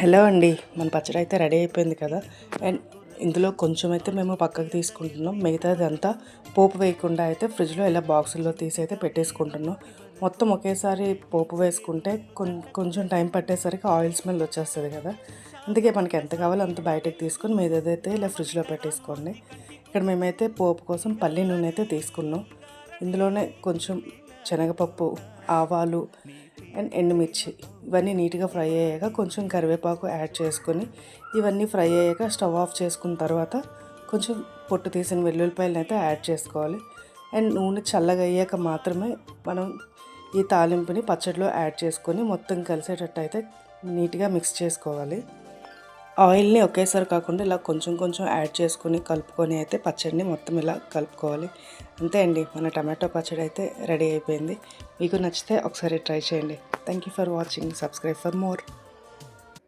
Hello అండి, మన పచ్చడి అయితే రెడీ అయిపోయింది కదా. అండ్ ఇందులో కొంచెం అయితే మేము పక్కకు తీసుకుంటున్నాం. మిగతాది అంతా పోపు వేయకుండా అయితే ఫ్రిడ్జ్లో ఇలా బాక్సుల్లో తీసి అయితే పెట్టేసుకుంటున్నాం. మొత్తం ఒకేసారి పోపు వేసుకుంటే కొంచెం టైం పట్టేసరికి ఆయిల్ స్మెల్ వచ్చేస్తుంది కదా. అందుకే మనకి ఎంత కావాలో అంత బయటకు తీసుకొని మీదైతే ఇలా ఫ్రిడ్జ్లో పెట్టేసుకోండి. ఇక్కడ మేమైతే పోపు కోసం పల్లి నూనె అయితే తీసుకున్నాం. ఇందులోనే కొంచెం శనగపప్పు, ఆవాలు అండ్ ఎండుమిర్చి ఇవన్నీ నీట్గా ఫ్రై అయ్యాక కొంచెం కరివేపాకు యాడ్ చేసుకొని ఇవన్నీ ఫ్రై అయ్యాక స్టవ్ ఆఫ్ చేసుకున్న తర్వాత కొంచెం పొట్టు తీసిన వెల్లుల్లిపాయలను అయితే యాడ్ చేసుకోవాలి. అండ్ నూనె చల్లగా అయ్యాక మాత్రమే మనం ఈ తాలింపుని పచ్చడిలో యాడ్ చేసుకొని మొత్తం కలిసేటట్టు అయితే నీట్గా మిక్స్ చేసుకోవాలి. ఆయిల్ని ఒకేసారి కాకుండా ఇలా కొంచెం కొంచెం యాడ్ చేసుకొని కలుపుకొని అయితే పచ్చడిని మొత్తం ఇలా కలుపుకోవాలి. అంతే అండి, మన టమాటో పచ్చడి అయితే రెడీ అయిపోయింది. మీకు నచ్చితే ఒకసారి ట్రై చేయండి. Thank you for watching. Subscribe for more.